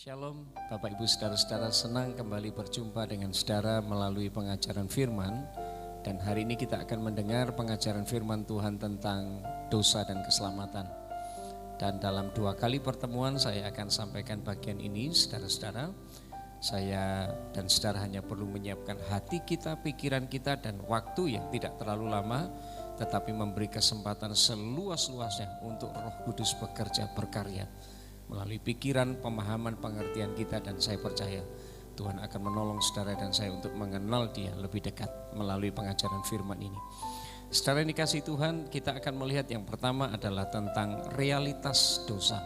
Shalom Bapak Ibu Saudara-saudara, senang kembali berjumpa dengan saudara melalui pengajaran firman. Dan hari ini kita akan mendengar pengajaran firman Tuhan tentang dosa dan keselamatan. Dan dalam 2 kali pertemuan saya akan sampaikan bagian ini saudara-saudara. Saya dan saudara hanya perlu menyiapkan hati kita, pikiran kita, dan waktu yang tidak terlalu lama, tetapi memberi kesempatan seluas-luasnya untuk Roh Kudus bekerja berkarya melalui pikiran, pemahaman, pengertian kita. Dan saya percaya Tuhan akan menolong saudara dan saya untuk mengenal Dia lebih dekat melalui pengajaran firman ini. Saudara yang dikasihi Tuhan, kita akan melihat yang pertama adalah tentang realitas dosa.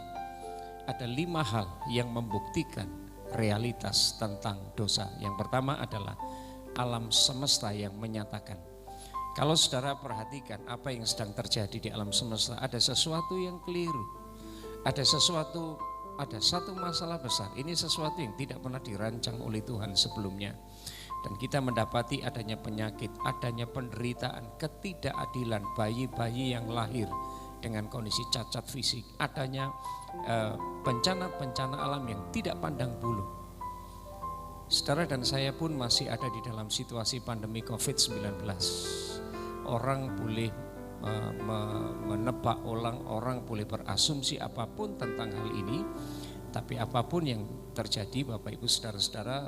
Ada 5 hal yang membuktikan realitas tentang dosa. Yang pertama adalah alam semesta yang menyatakan. Kalau saudara perhatikan apa yang sedang terjadi di alam semesta, ada sesuatu yang keliru. Ada satu masalah besar. Ini sesuatu yang tidak pernah dirancang oleh Tuhan sebelumnya. Dan kita mendapati adanya penyakit, adanya penderitaan, ketidakadilan, bayi-bayi yang lahir dengan kondisi cacat fisik, adanya bencana-bencana alam yang tidak pandang bulu. Saudara dan saya pun masih ada di dalam situasi pandemi COVID-19. Orang boleh menebak orang boleh berasumsi apapun tentang hal ini, tapi apapun yang terjadi Bapak Ibu Saudara-saudara,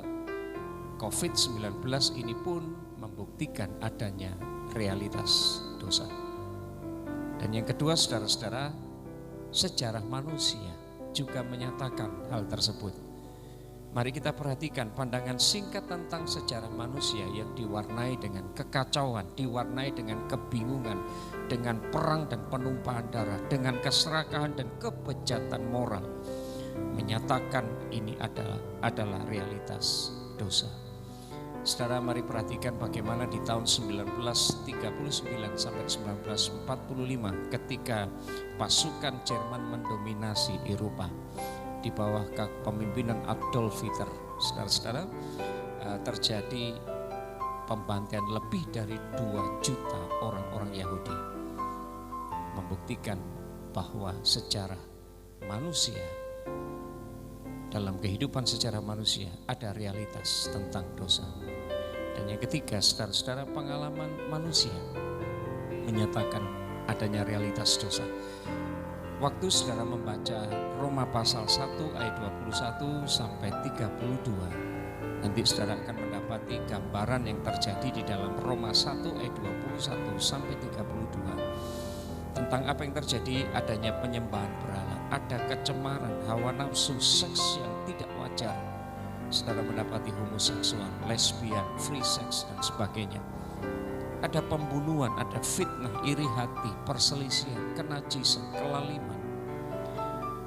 COVID-19 ini pun membuktikan adanya realitas dosa. Dan yang kedua saudara-saudara, sejarah manusia juga menyatakan hal tersebut. Mari kita perhatikan pandangan singkat tentang sejarah manusia yang diwarnai dengan kekacauan, diwarnai dengan kebingungan, dengan perang dan penumpahan darah, dengan keserakahan dan kebejatan moral, menyatakan ini adalah realitas dosa. Saudara, mari perhatikan bagaimana di tahun 1939 sampai 1945 ketika pasukan Jerman mendominasi Eropa di bawah kepemimpinan Adolf Hitler. Saudara-saudara, terjadi pembantaian lebih dari 2 juta orang-orang Yahudi, membuktikan bahwa sejarah manusia, dalam kehidupan sejarah manusia ada realitas tentang dosa. Dan yang ketiga saudara-saudara, pengalaman manusia menyatakan adanya realitas dosa. Waktu saudara membaca Roma pasal 1 ayat 21 sampai 32, nanti saudara akan mendapati gambaran yang terjadi di dalam Roma 1 ayat 21 sampai 32. Tentang apa yang terjadi, adanya penyembahan berhala, ada kecemaran, hawa nafsu, seks yang tidak wajar. Saudara mendapati homoseksual, lesbian, free sex dan sebagainya. Ada pembunuhan, ada fitnah, iri hati, perselisihan, kenajisan, kelaliman.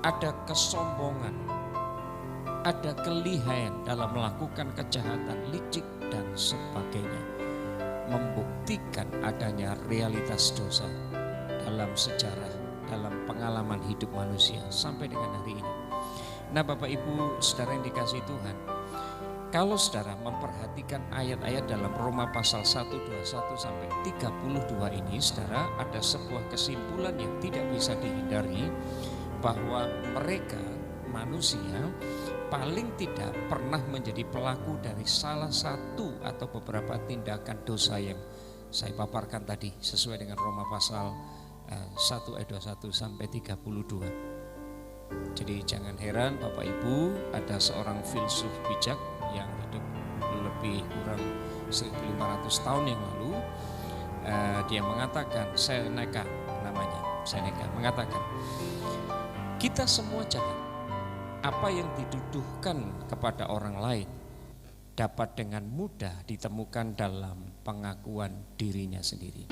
Ada kesombongan, ada kelihayan dalam melakukan kejahatan, licik dan sebagainya. Membuktikan adanya realitas dosa dalam sejarah, dalam pengalaman hidup manusia sampai dengan hari ini. Nah Bapak Ibu saudara yang dikasihi Tuhan, kalau saudara memperhatikan ayat-ayat dalam Roma pasal 1, 21 sampai 32 ini, saudara, ada sebuah kesimpulan yang tidak bisa dihindari bahwa mereka manusia paling tidak pernah menjadi pelaku dari salah satu atau beberapa tindakan dosa yang saya paparkan tadi sesuai dengan Roma pasal 1 ayat 21 sampai 32. Jadi jangan heran Bapak Ibu, ada seorang filsuf bijak yang hidup lebih kurang 1500 tahun yang lalu. Dia mengatakan, Seneca namanya, Seneca mengatakan, kita semua jahat. Apa yang dituduhkan kepada orang lain dapat dengan mudah ditemukan dalam pengakuan dirinya sendiri.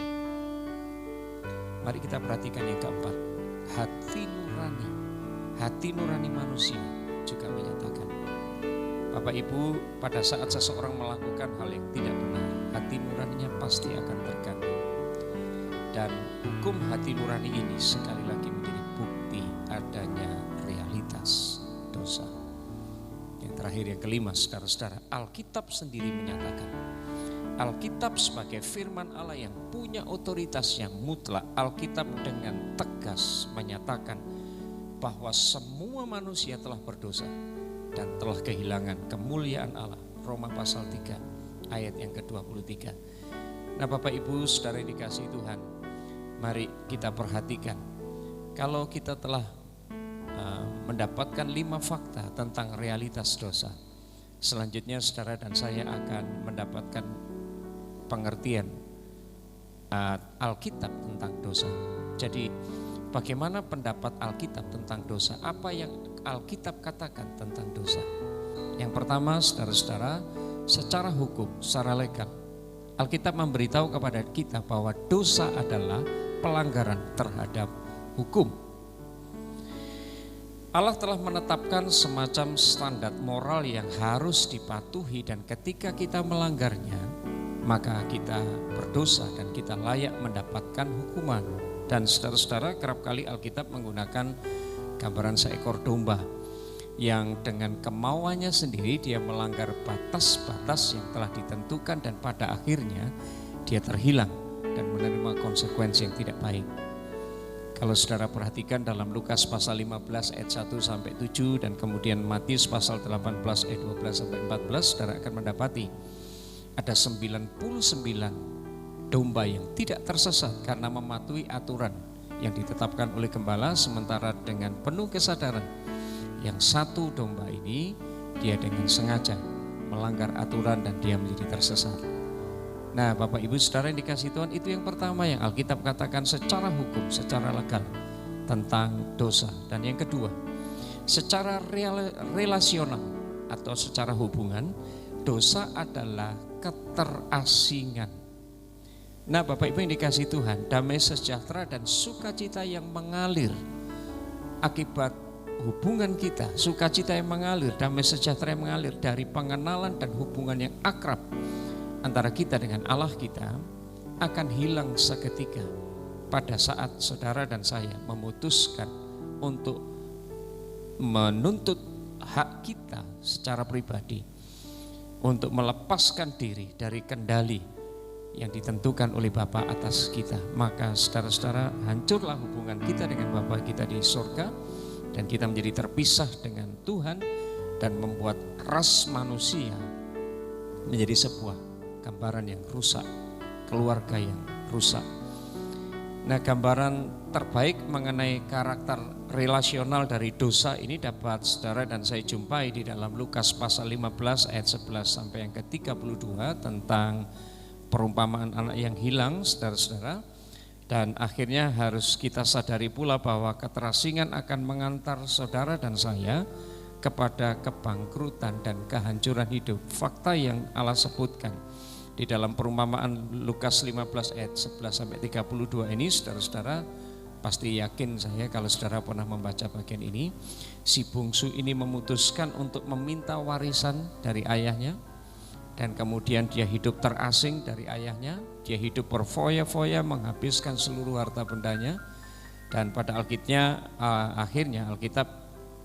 Mari kita perhatikan yang keempat, hati nurani manusia juga menyatakan. Bapak Ibu, pada saat seseorang melakukan hal yang tidak benar, hati nuraninya pasti akan terganggu. Dan hukum hati nurani ini sekali lagi menjadi bukti adanya realitas dosa. Yang terakhir, yang kelima, saudara-saudara, Alkitab sendiri menyatakan. Alkitab sebagai firman Allah yang punya otoritas yang mutlak, Alkitab dengan tegas menyatakan bahwa semua manusia telah berdosa dan telah kehilangan kemuliaan Allah. Roma pasal 3 ayat yang ke-23. Nah Bapak Ibu saudara yang dikasihi Tuhan, mari kita perhatikan. Kalau kita telah mendapatkan 5 fakta tentang realitas dosa, selanjutnya saudara dan saya akan mendapatkan pengertian Alkitab tentang dosa. Jadi bagaimana pendapat Alkitab tentang dosa? Apa yang Alkitab katakan tentang dosa? Yang pertama saudara-saudara, secara hukum, secara legal, Alkitab memberitahu kepada kita bahwa dosa adalah pelanggaran terhadap hukum. Allah telah menetapkan semacam standar moral yang harus dipatuhi, dan ketika kita melanggarnya, maka kita berdosa dan kita layak mendapatkan hukuman. Dan saudara-saudara, kerap kali Alkitab menggunakan gambaran seekor domba yang dengan kemauannya sendiri dia melanggar batas-batas yang telah ditentukan, dan pada akhirnya dia terhilang dan menerima konsekuensi yang tidak baik. Kalau saudara perhatikan dalam Lukas pasal 15 ayat 1-7 dan kemudian Matius pasal 18 ayat 12-14, saudara akan mendapati ada 99 domba yang tidak tersesat karena mematuhi aturan yang ditetapkan oleh gembala, sementara dengan penuh kesadaran yang satu domba ini dia dengan sengaja melanggar aturan dan dia menjadi tersesat. Nah Bapak Ibu saudara yang dikasihi Tuhan, itu yang pertama yang Alkitab katakan secara hukum, secara legal tentang dosa. Dan yang kedua, secara relasional atau secara hubungan, dosa adalah keterasingan. Nah Bapak Ibu yang dikasihi Tuhan, damai sejahtera dan sukacita yang mengalir akibat hubungan kita, sukacita yang mengalir, damai sejahtera yang mengalir dari pengenalan dan hubungan yang akrab antara kita dengan Allah kita, akan hilang seketika pada saat saudara dan saya memutuskan untuk menuntut hak kita secara pribadi, untuk melepaskan diri dari kendali yang ditentukan oleh Bapa atas kita. Maka saudara-saudara, hancurlah hubungan kita dengan Bapa kita di surga, dan kita menjadi terpisah dengan Tuhan dan membuat ras manusia menjadi sebuah gambaran yang rusak, keluarga yang rusak. Nah, gambaran terbaik mengenai karakter relasional dari dosa ini dapat saudara dan saya jumpai di dalam Lukas pasal 15 ayat 11 sampai yang ke-32 tentang perumpamaan anak yang hilang, saudara-saudara. Dan akhirnya harus kita sadari pula bahwa keterasingan akan mengantar saudara dan saya kepada kebangkrutan dan kehancuran hidup. Fakta yang Allah sebutkan di dalam perumpamaan Lukas 15 ayat 11 sampai 32 ini, saudara-saudara pasti yakin saya kalau saudara pernah membaca bagian ini. Si bungsu ini memutuskan untuk meminta warisan dari ayahnya, dan kemudian dia hidup terasing dari ayahnya. Dia hidup berfoya-foya menghabiskan seluruh harta bendanya, dan pada akhirnya Alkitab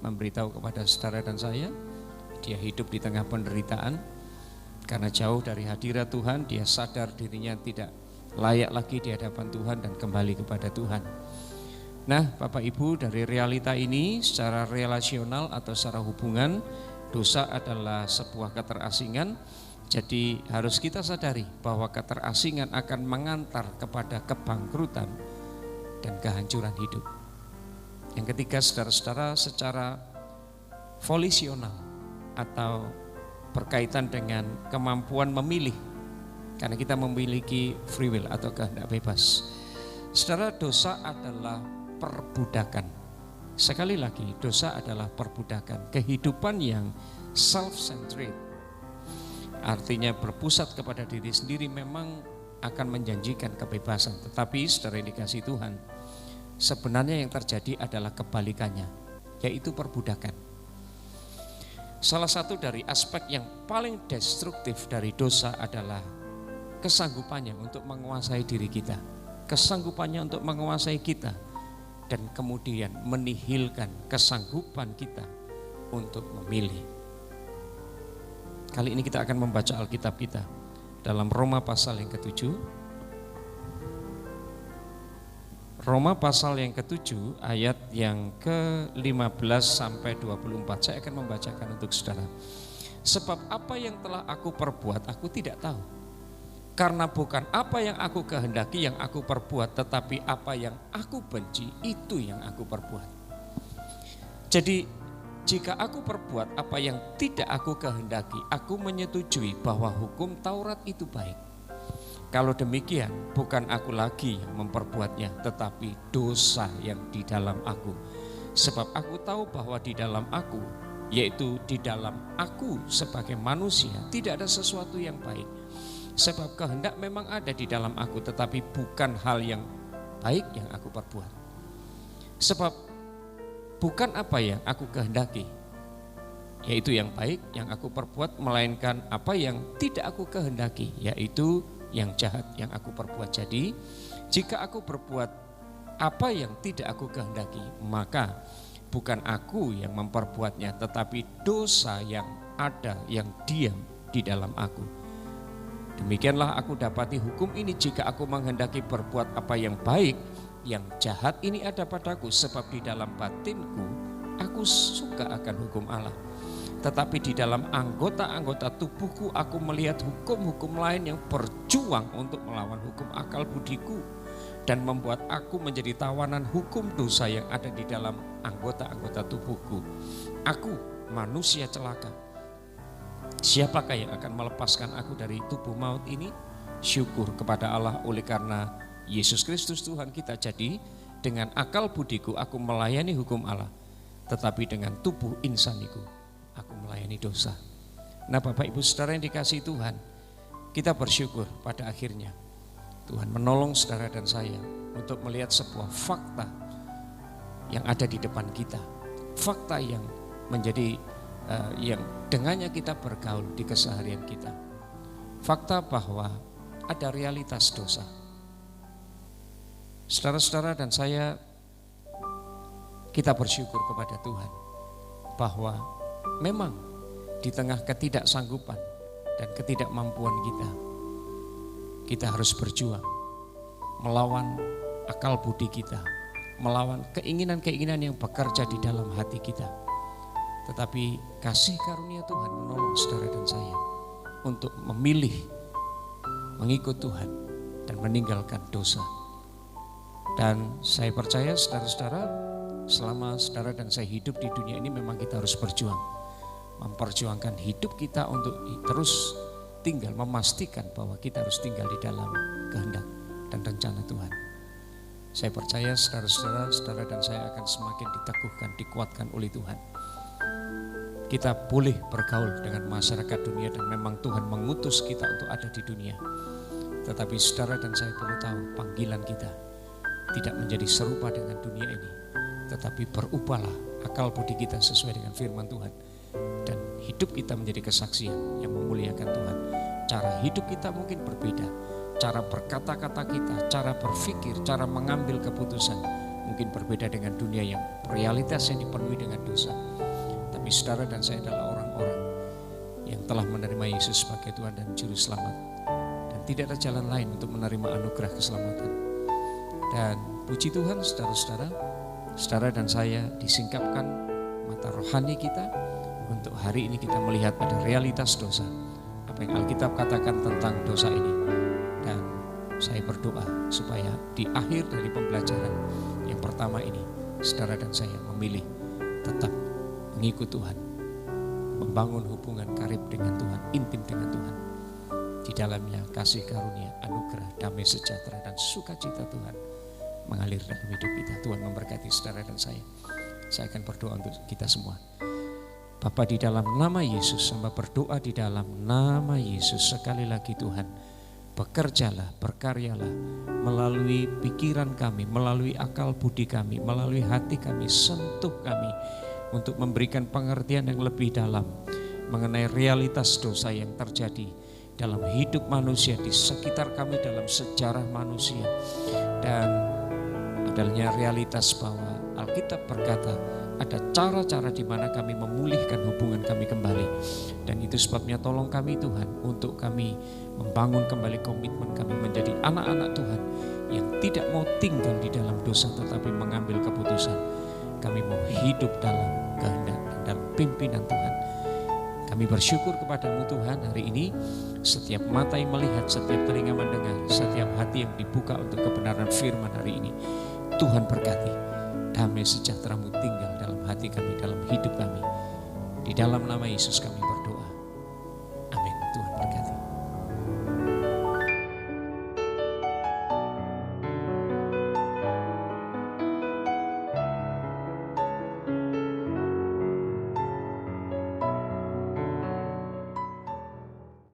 memberitahu kepada saudara dan saya, dia hidup di tengah penderitaan karena jauh dari hadirat Tuhan. Dia sadar dirinya tidak layak lagi di hadapan Tuhan dan kembali kepada Tuhan. Nah Bapak Ibu, dari realita ini secara relasional atau secara hubungan, dosa adalah sebuah keterasingan. Jadi harus kita sadari bahwa keterasingan akan mengantar kepada kebangkrutan dan kehancuran hidup. Yang ketiga, saudara-saudara, secara volisional atau berkaitan dengan kemampuan memilih, karena kita memiliki free will atau kehendak bebas. Saudara, dosa adalah perbudakan. Sekali lagi, dosa adalah perbudakan. Kehidupan yang self-centered, artinya berpusat kepada diri sendiri, memang akan menjanjikan kebebasan. Tetapi saudara yang dikasihi Tuhan, sebenarnya yang terjadi adalah kebalikannya, yaitu perbudakan. Salah satu dari aspek yang paling destruktif dari dosa adalah kesanggupannya untuk menguasai diri kita, kesanggupannya untuk menguasai kita, dan kemudian menihilkan kesanggupan kita untuk memilih. Kali ini kita akan membaca Alkitab kita dalam Roma pasal yang ke-7. Roma pasal yang ke-7 ayat yang ke-15 sampai 24. Saya akan membacakan untuk saudara. Sebab apa yang telah aku perbuat aku tidak tahu. Karena bukan apa yang aku kehendaki yang aku perbuat, tetapi apa yang aku benci itu yang aku perbuat. Jadi jika aku perbuat apa yang tidak aku kehendaki, aku menyetujui bahwa hukum Taurat itu baik. Kalau demikian, bukan aku lagi yang memperbuatnya, tetapi dosa yang di dalam aku. Sebab aku tahu bahwa di dalam aku, yaitu di dalam aku sebagai manusia, tidak ada sesuatu yang baik. Sebab kehendak memang ada di dalam aku, tetapi bukan hal yang baik yang aku perbuat. Sebab bukan apa yang aku kehendaki, yaitu yang baik yang aku perbuat, melainkan apa yang tidak aku kehendaki, yaitu yang jahat yang aku perbuat. Jadi jika aku berbuat apa yang tidak aku kehendaki, maka bukan aku yang memperbuatnya, tetapi dosa yang ada yang diam di dalam aku. Demikianlah aku dapati hukum ini, jika aku menghendaki berbuat apa yang baik, yang jahat ini ada padaku. Sebab di dalam batinku aku suka akan hukum Allah, tetapi di dalam anggota-anggota tubuhku aku melihat hukum-hukum lain yang berjuang untuk melawan hukum akal budiku dan membuat aku menjadi tawanan hukum dosa yang ada di dalam anggota-anggota tubuhku. Aku manusia celaka. Siapakah yang akan melepaskan aku dari tubuh maut ini? Syukur kepada Allah oleh karena Yesus Kristus Tuhan kita. Jadi dengan akal budiku aku melayani hukum Allah, tetapi dengan tubuh insaniku aku melayani dosa. Nah Bapak Ibu Saudara yang dikasihi Tuhan, kita bersyukur pada akhirnya Tuhan menolong saudara dan saya untuk melihat sebuah fakta yang ada di depan kita. Fakta yang menjadi yang dengannya kita bergaul di keseharian kita. Fakta bahwa ada realitas dosa. Saudara-saudara dan saya, kita bersyukur kepada Tuhan bahwa memang di tengah ketidaksanggupan dan ketidakmampuan kita harus berjuang melawan akal budi kita, melawan keinginan-keinginan yang bekerja di dalam hati kita. Tetapi kasih karunia Tuhan menolong saudara dan saya untuk memilih mengikut Tuhan dan meninggalkan dosa. Dan saya percaya saudara-saudara, selama saudara dan saya hidup di dunia ini memang kita harus berjuang, memperjuangkan hidup kita untuk terus tinggal, memastikan bahwa kita harus tinggal di dalam kehendak dan rencana Tuhan. Saya percaya saudara dan saya akan semakin diteguhkan, dikuatkan oleh Tuhan. Kita boleh bergaul dengan masyarakat dunia dan memang Tuhan mengutus kita untuk ada di dunia. Tetapi saudara dan saya perlu tahu panggilan kita tidak menjadi serupa dengan dunia ini, tetapi berubahlah akal budi kita sesuai dengan firman Tuhan. Dan hidup kita menjadi kesaksian yang memuliakan Tuhan. Cara hidup kita mungkin berbeda, cara berkata-kata kita, cara berpikir, cara mengambil keputusan mungkin berbeda dengan dunia yang realitas yang dipenuhi dengan dosa. Tapi saudara dan saya adalah orang-orang yang telah menerima Yesus sebagai Tuhan dan Juru Selamat. Dan tidak ada jalan lain untuk menerima anugerah keselamatan. Dan puji Tuhan saudara-saudara, saudara dan saya disingkapkan mata rohani kita untuk hari ini kita melihat pada realitas dosa. Apa yang Alkitab katakan tentang dosa ini. Dan saya berdoa supaya di akhir dari pembelajaran yang pertama ini, saudara dan saya memilih tetap mengikut Tuhan, membangun hubungan karib dengan Tuhan, intim dengan Tuhan. Di dalamnya kasih karunia, anugerah, damai sejahtera dan sukacita Tuhan mengalir dalam hidup kita. Tuhan memberkati saudara dan saya. Saya akan berdoa untuk kita semua. Bapa, di dalam nama Yesus, hamba berdoa di dalam nama Yesus sekali lagi Tuhan, bekerjalah, berkaryalah melalui pikiran kami, melalui akal budi kami, melalui hati kami, sentuh kami untuk memberikan pengertian yang lebih dalam mengenai realitas dosa yang terjadi dalam hidup manusia, di sekitar kami, dalam sejarah manusia. Dan adanya realitas bahwa Alkitab berkata ada cara-cara di mana kami memulihkan hubungan kami kembali. Dan itu sebabnya tolong kami Tuhan, untuk kami membangun kembali komitmen kami menjadi anak-anak Tuhan yang tidak mau tinggal di dalam dosa tetapi mengambil keputusan. Kami mau hidup dalam kehendak dan dalam pimpinan Tuhan. Kami bersyukur kepadamu Tuhan hari ini, setiap mata yang melihat, setiap telinga mendengar, setiap hati yang dibuka untuk kebenaran firman hari ini. Tuhan berkati, damai sejahtera-Mu tinggal dalam hati kami, dalam hidup kami. Di dalam nama Yesus kami